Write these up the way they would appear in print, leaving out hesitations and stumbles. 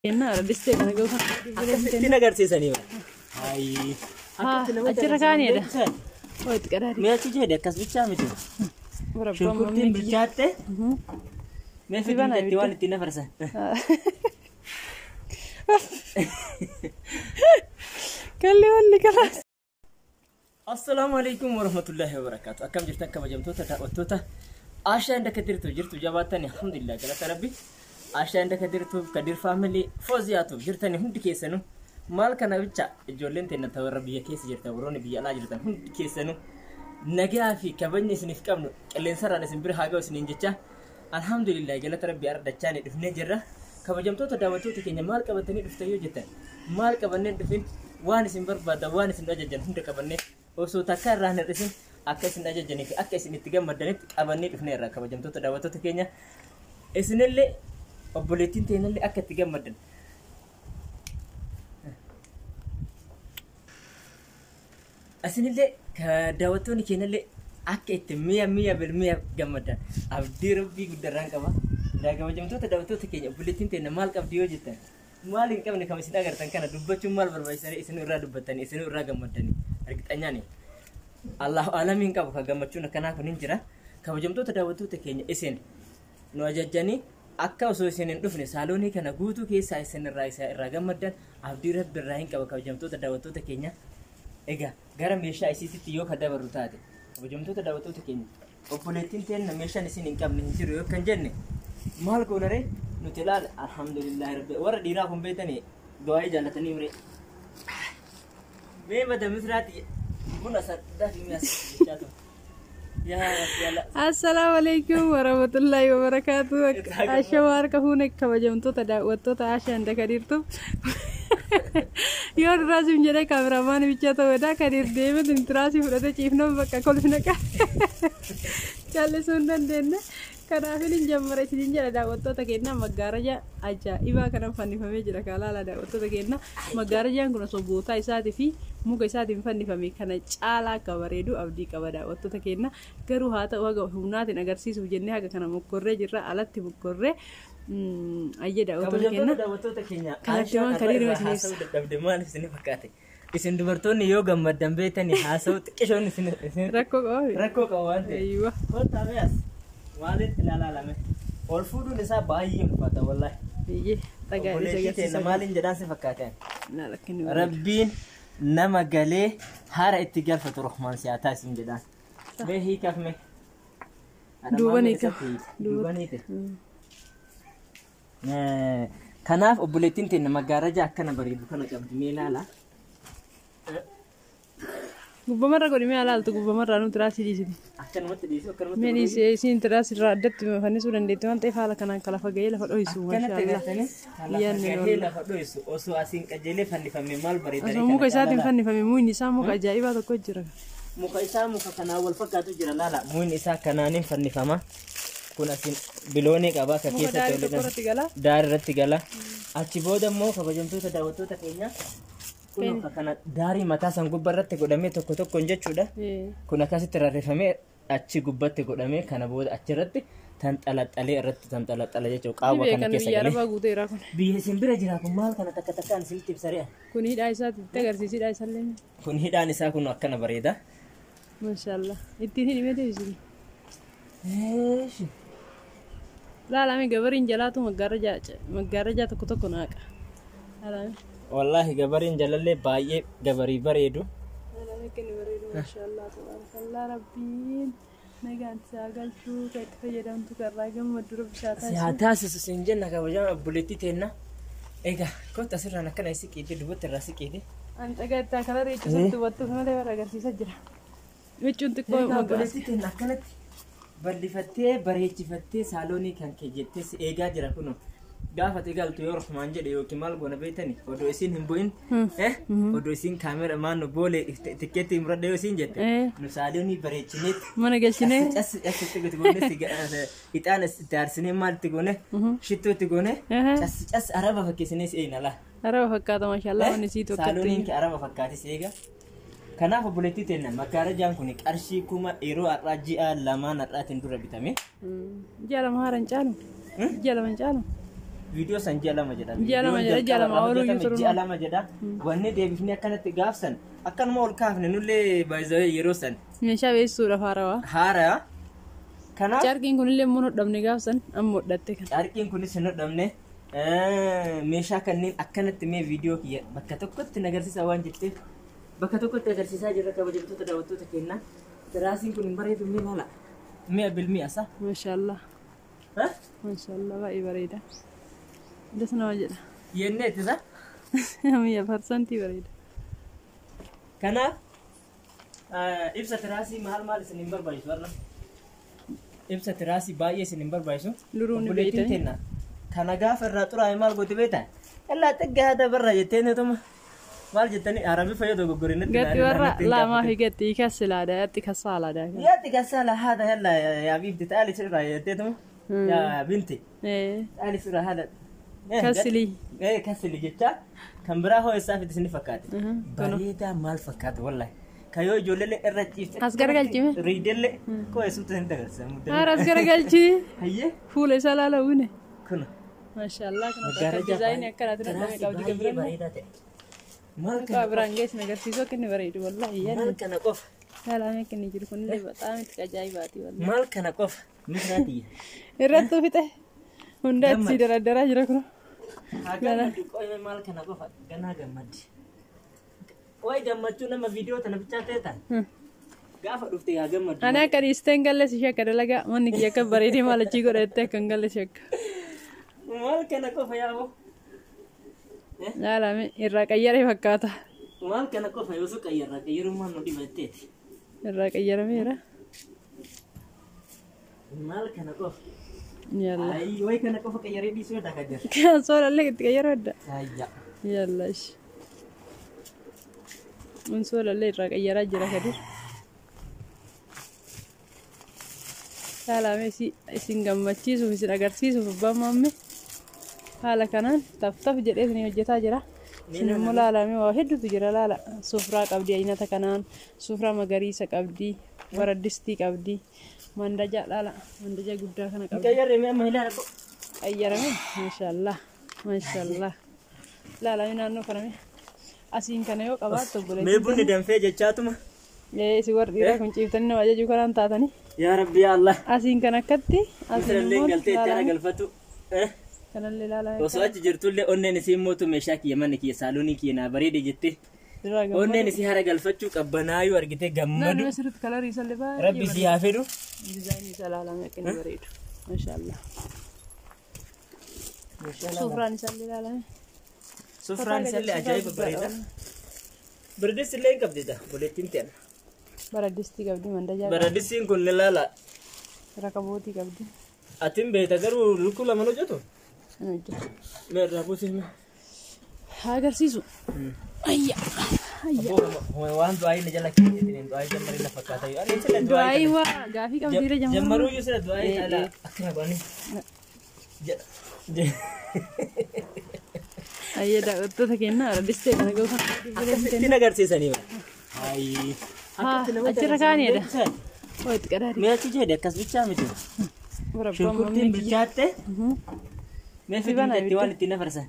Enna arabiste kana gausa. Tina agarsiisanii Ay. Achirra kaaniidha. Hoyti qadaadi. Mee achi jedhe akkas bichaa miti. Shunkurtiin bilchaatte. Mee fiigeetti waan itti nafarsan. Kalli walli kalaas. Assalamu alaikum warahmatullahi wabarakatuh. Akkam jirtu akka majamtoota daawwattoota Ashaa inda kadirtu jirtu jabaatani alhamdulillah galata rabbi. Ashaa inda kadirtu kadir family Fooziyaatu jirtani hundi keessanu maal kana bicha ijoolleen teenya ta'uu biyya keessa jirtan warroonni biyya alaa jirtan hundi keessanu nagaa fi kabajni isiniif qabnu qilleensarraan isin bira haa ga'u isiniin jecha alhamdulillah galata rabbi ardachaan dhufnee jirra. Kabajamtoota daawwattoota keenya maal qabatanii dhuftan yoo jettan maal qabanneen dhufin waan isin barbaadan waan isin ajajjan hunda qabannee osoo takka irraa hin hir'isin akka isin ajajjanii fi akka isin itti gammadanitti qabannee dhufnee irraa kabajamtoota daawwattoota keenya isinillee obboleettiin teenyallee akka itti gammaddan isinillee daawwattoonni keenyallee akka itti mi'a bilmi'a gammaddan abdii rabbii guddarraan qaba. Kabajamtoota daawwattoota keenya obboleettiin teenya maal qabdi yoo jettan maal hin qabne kam isin agartan kana dubbachuun maal barbaachisanii isin irraa dubbattanii isin irraa gammaddanii argitanyaan Allahu alamin qabu ka gammachuun akkanaa kun hin jira. Kabajamtoota daawwattoota keenya isin nu ajajjanii akka osoo isin hin dhufne saaloonii kana guutuu keessaa isin irraa gammaddan abdii rabbi irraa hin qaba. Kabajamtoota daawwattoota keenya egaa gara meeshaa isiitti yoo kadabaru taate kabajamtoota daawwattoota keenya obboleettiin teenya meeshaan isin hin qabne hin jiru yoo kan jenne maal goonare nuti ilaal alhamdulillah rabbi warra dhiiraa kun beetanii du'aa jaalatanii mure mee mada misraati buna saddaa fi mi'as jechaatu Assalamu alaikum warahmatullahi wabarakatuh. Ashaa warka hune kabajamtoota daawwattoota Ashaa inda kadirtu yoo raasii jedhee kaameramaan bicha ta'uudha kadir deeme intiraasii fudhate ciifnoo bakka kolfina qaba callisuun dandeenya. Kanaafin jammara isin jedha daawwattoota keenya maggaaraja ajaa'ibaa kana fannifamee jira kalaala daawwattoota keenya maggaarajaan kun osoo bootaa isaatii fi muka isaatiin fannifame kana caalaa akka bareedu abdii qaba daawwattoota keenya garuu haa ta'u haga humnaatiin agarsiisuuf jennee haga kana mukkorree jirra alatti mukkorree ayye daawwattoota keenya Ashaan kadiiruma isinis dadhabde maal isin fakkaate isin dubartoonni yoo gammaddan beetanii haasa'u xiqqishoon isin rakkoo qaba waan ta'eef kottaameas Walid ilaalame ol fuudhuun isaa baay'ee ulfaata wallahi. Biyyee dhagaa isa agarsiisa maaliin jedhaan si fakkaate rabbiin nama galee hara itti galfatu rahmaan siyaataa isin jedhaan mee hiikaaf mee duubaniite kanaaf obboleettiin teenya maggaaraja akkana bareedu kana qabdi mee ilaala Gubbamarra godhimee alaaltu gubbamarraa nuti raasii dhiisiti. Akkanumatti dhiisu akkanumatti. Mee dhiisee isin tiraas irraa addatti fannisuu dandeetti waan ta'eef haala kanaan kala fagayee lafa dhohisu. Akkanatti agartanii lafa dhohisu osoo asiin qajeelee fannifame maal bareedanii. Osoo muka isaatiin fannifame muuyni isaa muka ajaa'ibaa tokko jira. Muka isaa muka kanaan wal fakkaatu jira laala muuyni isaa kanaaniin fannifama. Kun asiin biloonii qabaa ka keessatti daari irratti gala. Achi booda immoo kabajamtoota daawwattoota keenya. Kun kana daari mataa san gubbarratti godhamee tokko tokkoon jechuudha. Kun akkasitti rarrifamee achi gubbatti godhamee kana booda achirratti tanxalaxalee irratti tanxalaxala jechuudha. Qaawwa kana keessa galee. Biyya isin bira jira kun maal kana takka takkaan isinitti ibsari'a. Kun hidhaa isaati itti agarsiisidha isallee. Kun hidhaan isaa kun akkana bareeda. Mashallah. Ittiin hidhimee deebisini. Laalame gabariin jalaatu maggaarajaa tokko tokko naaqa. Laalame. Wallahi gabarin jalalle baay'ee gabarii bareedu. Mashallah tabarakallah rabbiin nagaan saagalchuu kan itti fayyadamtu karraa gammadu rabbi siyaataa sin jenna kabajama obboleettii teenna. Egaa kotta asirraan akkana siqiite dubbatti irraa siqiite. Ani dhagaa kana reechuutti dubbatuuf malee warra agarsiisaa jira. Michuun xiqqoo obboleettii teenna akkanatti bal'ifattee bareechifattee saaloonii kan kee jettee si eegaa jira kunoo. Gaafa galtu yoo rahmaan jedhe yookiin maal goona beetani odoo isin hin bu'in odoo isin kaamera maanno boolee tikkeetti muradha yoo isin jette nu saaloonii bareechineetti mana galchinee cassi gati goone ixaan itti aarsinee maal itti goone shittoo itti goone cassi araba fakkeessinee seena la araba fakkaata mashallah wanni sii tokko saalooniin kee araba fakkaatis eega kanaaf obboleettii teenna maggaarajaan kun qarshii kuma yeroo har'aa ji'a lamaan har'aatiin dura bitame ji'a lama haaran caalu ji'a lama caalu فيديو سن جلما جدا جلما جدا جلما أولو يسرون جلما جدا واني دي بفني كانت غافسن أكن مول كافن نولي بايزوي يروسن meeshaa beessuu haarawaa هارا كنا carqiin kunillee immoo dhabne gaafsan amma hodhatte kan carqiin kunis hin dhabne meeshaa kanneen akkanatti mee viidiyoo kiyya bakka tokkotti nagarsiisa waan jetteef bakka tokkotti agarsiisaa jirra kabajamtoota daawwattoota keenna tiraasiin kun hin bareedu mee laala mee bilmii asa maashaallah maashaallah baay'ee bareeda das nama jedha yenne ittisa 100% bareeda kanaaf ibsa tiraasii maal isin hin barbaachisu warra ibsa tiraasii baay'ee isin hin barbaachisu luruun buleetiin tenna kana gaafa irraa xuraa'e maal gooti beektaa illaa xigga haada barra jetteetuma maal jettanii arabii fayyadu goggorinatti gatti warra laamaa fi gatti kassilaadha yatti kassaalaadha yatti kassaala haada yalla yaa biifti taali sirraa jetteetuma yaa binti taali sirraa haada kassili kassili jecha kan biraa hoo isaaf itti isin fakkaate bareedaa maal fakkaate wallahi kayo ijoollee irra ciifte as garagalchime riidelle koo eessuutti hin dagarsa haara as garagalchi hayyee fuula isaa laalawune kuna maashaallah kana bakka dizaayinii akkanaatti dhabame qabdi gabrana bareedaa ta'e maal kana biraan geessine agarsiisuu akka inni bareedu wallahi maal kana qofa kalaame akka inni jiru kunillee bataam itti ajaa'ibaati wallahi maal kana qofa misraati irratti fixe hunda itti daraddara jira kun hagammaddi qoyme maal kana qofa ganaa gammaddi way gammachuu nama viidiyoo tana bichaa ta'etan gaafa dhufte yaa gammadu ana akka dhiisteen gallees ishee akka dalaga manni kiyya akka bareedee maal achii godhattee akka hin gallees akka maal kana qofa yaabo laalame irraa qayyaree fakkaata maal kana qofa yoo su qayyarummaan nu dhibatteeti irraa qayyarameera maal kana qofa yalla ay way kana qofa qayyaree dhiisuu dha kajar kan soolalle itti qayyaroo adda ayya yalla ish mun soolalle irraa qayyaraa jira kadir laalame isin gammachiisuuf isin agarsiisuuf abbaan mamme haala kanaan taftaf jedhee isin hojjetaa jira isin immoo laalame waa hedduutu jira laala sufraa qabdi aynata kanaan sufraa magariisa qabdi waraddistii qabdi mandaja laala mandaja guddaa kana qabdi qayyaree mee amma ilaala ko qayyarame maashaallah maashaallah laalame naannoo kaname asiin kana yoo qabaattu bulee mee bunni danfee jechaatuma si warri kun ciiftanii nama ajajuu kanaan taatanii yaa rabbi yaa allah asiin kan akkatti asiin immoo galtee itti ana galfatu kanallee laalame osoo achi jirtullee onneen isii mootu meeshaa kiyya manni kiyya saaloonii kiyya naa bareede jettee onneen isii hara galfachuu qabbanaayuu argitee gammadu sirriitti kalarii isallee baay'ee rabbi isii haa fedhu dizaayinii isaa laalame akka inni bareedu maashaallah sufraan isallee laalame sufraan isallee ajaa'iba bareeda birdis illee hin qabdita buleettiin ta'an baradistii qabdi mandajaa baradistiin kun laala rakabootii qabdi atin beeta garuu lukkuu lama hojjetu meerraa buusee agarsiisu ayya waan du'aayi na jala keetiin du'aayi jammarii na fakkaata yoo ani sila du'aayi waa gaafii qabdiire jammaruu yoo sila du'aayi ala akkana baani ayya daawwattoota keenna baradistee kana gaufa ittiin agarsiisanii achirra kaaniidha oo itti qadaadi mee achi jedhe akkas bichaa miti shunkurtiin bilchaatte mee fidinteetti waan ittiin nafarsan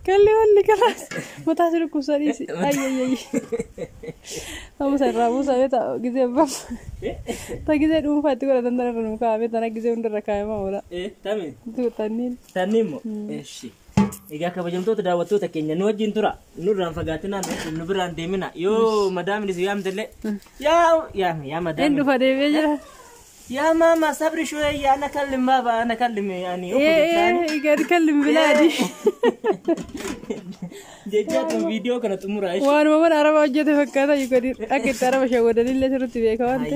kalli walli kalaas mataa si dhukkubsaniisi ayyayyayyi amusa irraa buusamee taa'u gisee abbam ta gisee dhuunfaa itti godhatan tana irra nu kaa'ame tana gisee hundarra kaa'amaa oola tanniin moo eeshi egaa kabajamtoota daawwattoota keenya nu wajjin tura nurraan fagaatinaan nu biraan deemina yoo madaamin isin yaamtellee yaa madaam hin dhufa deemee jira يا ماما صبري شوية أنا أكلم بابا أنا أكلم يعني قاعد أكلم بلادي جيت فيديو كانت أمور عايشة وأنا ما أعرف أوجد فكذا يقدر أكيد ترى مش هو دليل اللي ترى تبيك وانت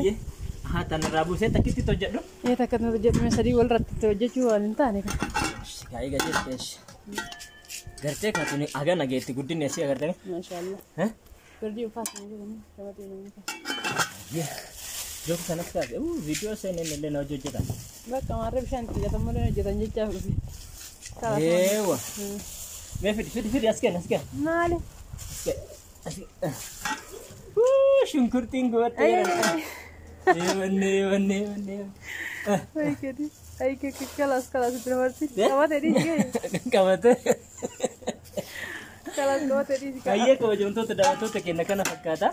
هات أنا رابو سيت أكيد توجد له إيه تكتب توجد من سري ولا رت توجد شو أنت أنا كاي جت إيش قرتك هاتوني أجانا جيت تقولي نسي قرتني ما شاء الله ها قردي وفاس نجوم شبابي جو كنا كذا فيديو سين اللي نوجو جدا بس كمان بشان تيجي تمرين جدا جدا في ايوه ما في اسكن مالي شنكرتين قوت ايوه Ay que kalas berarti. Kawat tadi sih. Kawat. Kalas kawat tadi sih. Kayaknya kabajamtoota daawwattoota keenya kana fakkaata.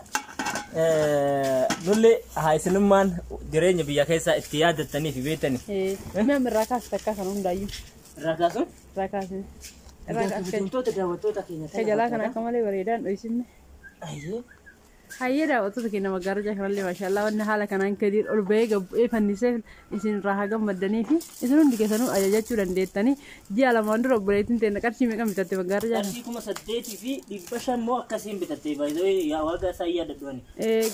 Nulle haayisnummaan jireenya biyya keessaa itti yaadattanii fi beektanii. Nama rakas takka kan hundaayyuu. Rakaasun? Rakasin. Kabajamtoota daawwattoota keenya kana. Kajalaa kana akka malee bareedaan dho'isinne. Ayyee. Hayyee daawwattoota keenya maggaarajaa kanallee maashaallah wanni haala kanaan Kadiir ol bahee gabbee fannisee isin irraa gammaddanii fi isin hundi keessanuu ajajachuu dandeettanii ji'a lamaan dura obboleettiin ta'e qarshii meeqa bitatte maggaarajaa kana? Qarshii 8,500 moo akkasiin bitatte baay'ee yaa waaqa isaa yaadadhuani.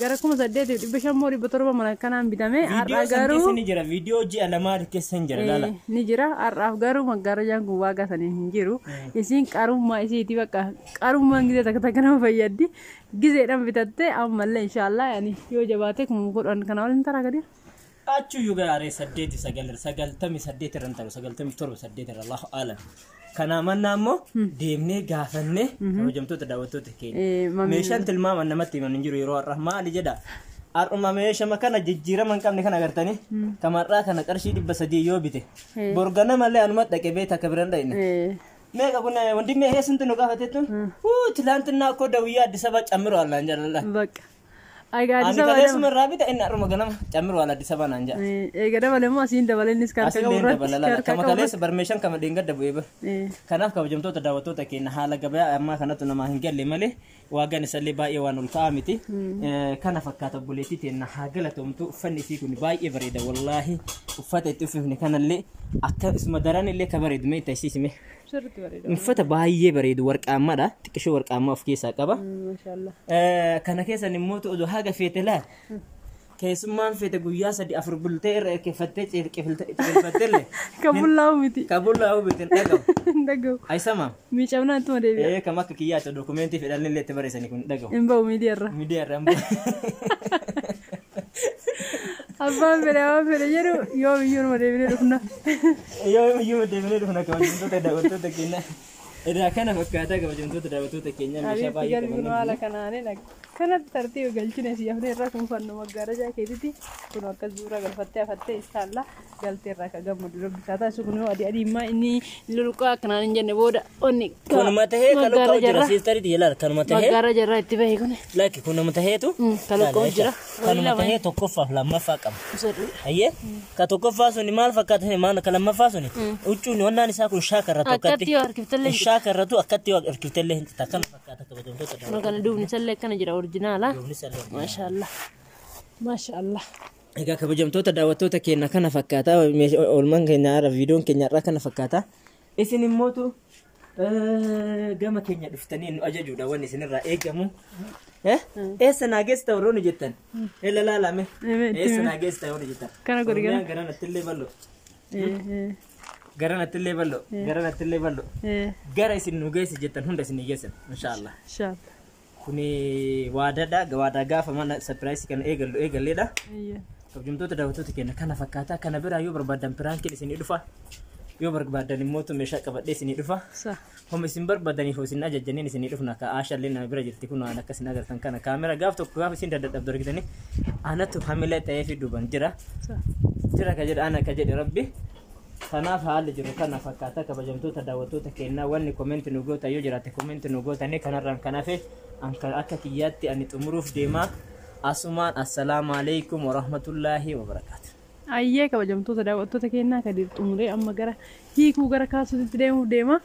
Gara 8,500 moo 700 mana kanaan bitame har'a garuu ni jira viidiyoo ji'a lamaa keessa hin jira laala. Ni jira har'aaf garuu maggaarajaan kun waaqa saniin hin jiru. Isin qarummaa isiiti bakka qarummaan gizee takka takka nama fayyaddi gizeedhaan bitatte ammallee inshallah yani yoo jabaate kun godhan kana waliin taraa Kadiir. Achu juga are 8 irraan ta'u 97 irra Allahu aalam. Kana manna ammoo deemnee gaafannee kabajamtoota daawwattoota keenya. Meeshaan tilmaaman namatti himan hin jiru yeroo har'a maali jedha. Har'uma meeshaa kana jijjiirama hin qabne kana agartanii kamarraa kana qarshii 300 yoo bite borgana malee anuma dhaqee beeta akka biraan dha'ine. Mega kuna wandi me hesun tunu gafatetu. Tilantina ko dawiya Addis Ababa camiro alla njalla. Bakka. Ay ga Addis Ababa. Ani kale summa rabita inna arma ganama camiro alla Addis Ababa nanja. Gada bale mo asin dabalenis kan ka urra. Kama kale barmeshan kama dinga dabu eba. Kanaaf kabajamtoota daawwattoota keenya haala gabaa amma kanatu nama hin galle malee waagaan isalee baay'ee waan ol ka'aa miti. Kana fakkaata buleetii teenna haa galatoomtu uffanni isii kun baay'ee bareeda wallaahi uffata itti uffifne kanallee akka isma daran illee ka bareedu mee taasisime. Uffata baay'ee bareedu warqaammaadha xiqqishoo warqaammaa of keessaa qaba. Maashaallah. Kana keessan immoo odoo haga feete laa keessummaan feete guyyaa 3-4 bultee irra keeffattee cirqifilfatteellee. Kabullaa'u miti. Kabullaa'u miti dhagahu. Dhagahu. Aysama. Miicamnaa ittuma deebi'a. Kam akka kiyyaata dokumentii fedhan illee itti barreessanii kun dhagahu. Hin ba'u miidiyaarra. Miidiyaarra. Abbaan fedhe jedhu yoo biyyuu nama deebinee dhufna. Yoo biyyuu deebinee dhufna kabajamtoota daawwattoota keenya. Edaa kana fakkaata kabajamtoota daawwattoota keenya meeshaa baay'ee qabanne. Haala kanaanii kanatti tartiiba galchine si hafne irraa kun fanno maggaarajaa keetitti kun akka suuraa galfattee hafattee istaalla galtee irraa ka gammadu rabbisaa taasisu kun adii adiimmaa inni luluqaa akkanaan hin jenne booda onni kanuma tahee kalaqoo jira siistariiti ilaala kanuma tahee maggaaraja irraa itti bahe kun laaki kunuma taheetu kalaqoo jira kanuma tahee tokkoffaaf lammaffaa qaba ayyee ka tokkoffaa suni maal fakkaata maal ka lammaffaa suni huccuun wannaan isaa kun shaakarratu akkatti yoo harkiftallee shaakarratu akkatti yoo harkiftallee hin takkan fakkaata kabajamtoota daawwattoota kana duubni sallee kana jira originala maashaallah maashaallah. Egaa kabajamtoota daawwattoota keenya kana fakkaata oolmaan keenya irra viidiyoon keenya irraa kana fakkaata isin immootu gama keenya dhuftanii nu ajajuudha wanni isinirraa eegamu eessa naageessa ta'u roonu jettan ela laalame eessa naageessa ta'u roonu jettan kana godhi gara nattillee ballo gara nattillee ballo gara nattillee ballo gara isin nu geessi jettan hunda isin geessan inshallah kuni waadaa gaafa mana surprise kana eegalleedha. Kabajamtoota daawwattoota keenya kana fakkaata kana biraa yoo barbaadan piraankiin isinii dhufa yoo barbaadan immoo meeshaa qabadhee isinii dhufa homa isin barbaadaniif isin ajajjaniin isinii dhufna ka aashaallee nama bira jirti kun waan akka isin agartan kana kaamera gaaf tokko gaaf isin dadhabdabdu argitanii anatu hamilee ta'ee fi duuban jira ka jedha ana ka jedhe rabbi kanaaf haalli jiru kana fakkaata kabajamtoota daawwattoota keenya wanni koomenti nu goota yoo jiraate koomenti nu gootanii kanarraan kanaafe akka kiyyaatti ani xumuruuf deemaa asumaan assalaamu alaykum warahmatullaahi wabarakaatu. Ayyee kabajamtoota daawwattoota keenya Kadiir xumuree amma gara hiikuu gara kaasuutti deemuuf deema.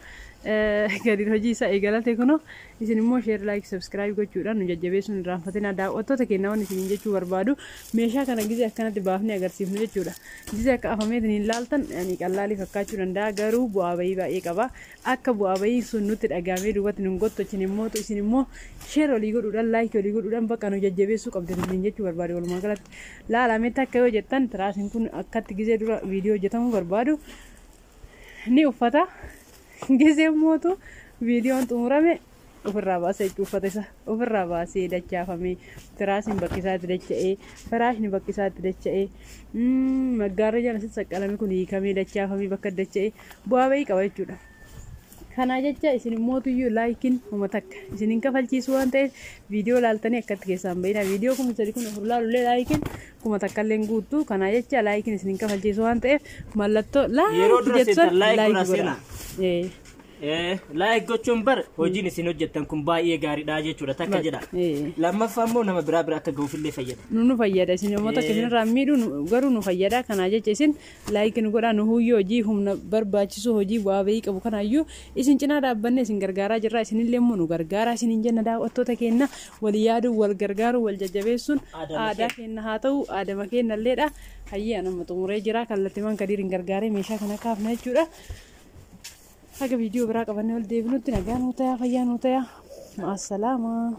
Kadiir hojii isaa eegalate kuno isin immoo share like subscribe gochuudhaan nu jajjabeessuun irraanfatina daawwattoota keenya waan isin jechuu barbaadu meeshaa kana gizee akkanatti baafnee agarsiifnu jechuudha. Gizee akka afameetiin hin laaltan ani qallaalii fakkaachuu danda'a garuu bu'aa bahii baay'ee qaba. Akka bu'aa bahii sun nutti dhagaamee duubatti nu gottochin immoo isin immoo share olii godhuudhaan like olii godhuudhaan bakka nu jajjabeessuu qabdan isin jechuu barbaadu walumaa galatti. Laalametti akka yoo jettan tiraasiin kun akkatti gizee dura viidiyoo hojjetamuu barbaadu ni uffata. Gizee mootu viidiyoon xumurame ofirraa baasee uffata isa ofirraa baasee dachaafamee tiraasiin bakkisaatti dacha'ee firaashni bakkisaatti dacha'ee maggaarajaan asitti saqqalame kun hiikamee dachaafamee bakka dacha'ee bu'aa bahii qaba jechuudha. Kana jecha isin mootuyyuu laayikiin uma takka isinin kafalchiisu waan ta'eef viidiyoo laaltanii akkatti keessaan bahina viidiyoo kuma sadii kun afur laalullee laayikiin kuma takka illee guuttu kana jecha laayikiin isinin kafalchiisu waan ta'eef mallattoo laayikii jettan laayikii godha. Laayik gochuun bar hojiin isin hojjettan kun baay'ee gaariidha jechuudha takka jedha. Lammaffaa immoo nama biraa akka ga'uufillee fayyada. Nu fayyada isin yommuu takka isinirraa miidhu garuu nu fayyada kana jecha isin laayikii nu godhaa nu huyyoo hojii humna barbaachisu hojii bu'aa bahii qabu kanaayyuu isin cinaa dhaabbanne isin gargaaraa jirra isinillee immoo nu gargaaraa isinin jenna daawwattoota keenya wal yaaduu wal gargaaruu wal jajjabeessuun aadaa keenya haa ta'u aadama keenyalleedha. Hayyee nama xumuree jira kallattiiwwan kadiiriin gargaaree meeshaa kana kaafna jechuudha. Haga video beraa qabanne wal deebinutti nagaa nuu ta'aa fayyaa nuu ta'aa. Ma'assalaamaa.